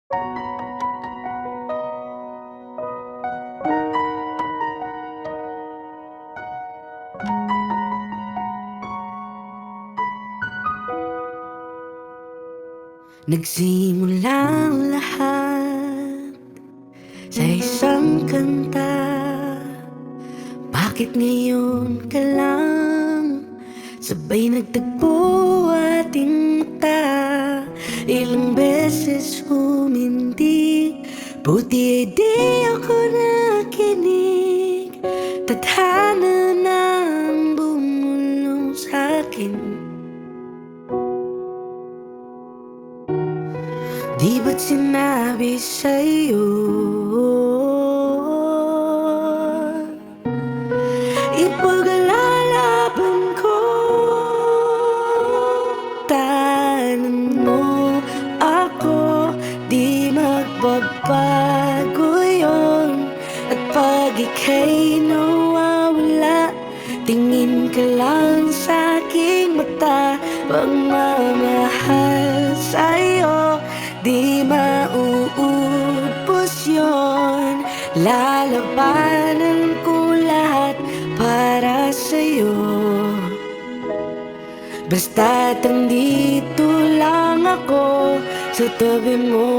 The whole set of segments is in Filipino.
Nagsimula ang lahat sa isang kanta. Bakit ngayon ka lang sabay nagtagpo ating mata? Ilang beses humindi, buti ay di ako nakinig. Tadhana na ang bumulong sa'kin. Di ba't sinabi sa'yo ipaglalaban ko? Tahanan mo ako, di magbabago yun. At pag ika'y nawawala, tingin ka lang sa'king mata. Pagmamahal sa'yo, di mauubos yun. Lalabanan ko lahat para sa'yo. Basta't andito lang ako sa tabi mo.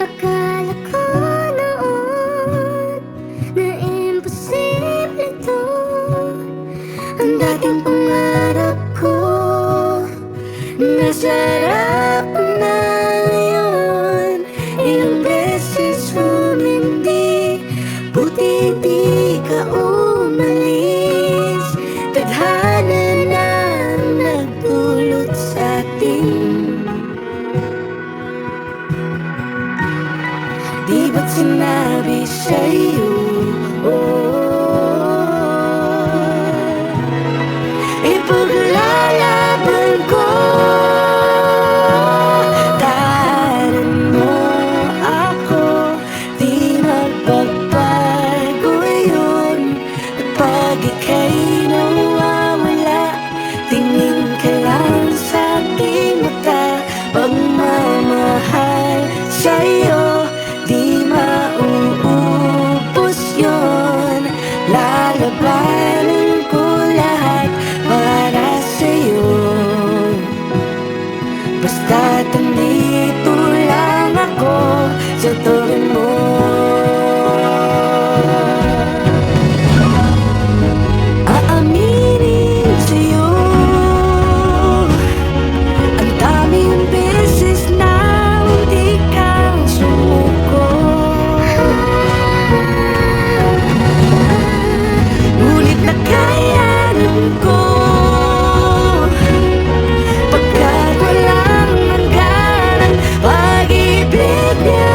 Akala ko noon na imposible to. Ang dating pangarap ko nasa harapan na ngayon. Ilang beses humindi, buti di ka umalis. Tadhana na ang nagdulot sa'tin. Di ba't sinabi sa'yo ipaglalaban ko? Tahanan mo ako, di magbabago yun. At pag ika'y nawawala, tingin ka lang sa'king mata. Pagmamahal sa'yo, di mauubos yun. Lalabanan ko lahat para sa'yo. Basta't andito lang ako sa tabi mo. Aaminin sa'yo, ang daming beses na hindi ka sumuko. Ngunit nakayanan ko, pagkat walang hanggan ang pag-ibig niya.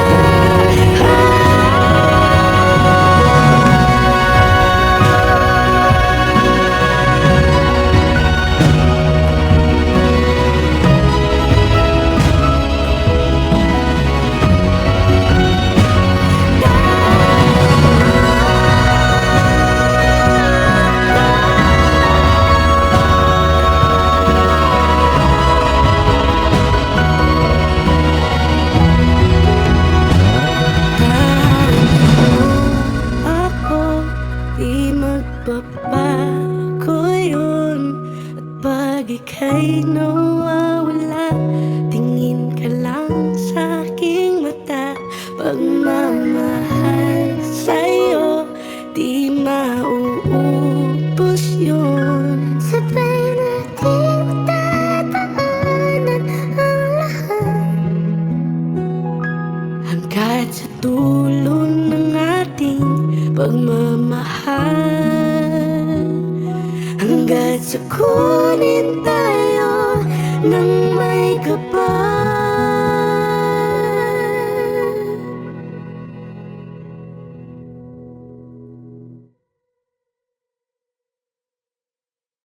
Ako, di magbabago yun. At pag ika'y nawawala, tingin ka lang sa'king mata. Pagmamahal sa'yo, di mauubos yun. Sabay nating tataanan ang lahat, hanggat sa dulo ng ating pagmamahal. Hanggat sa kunin tayo ng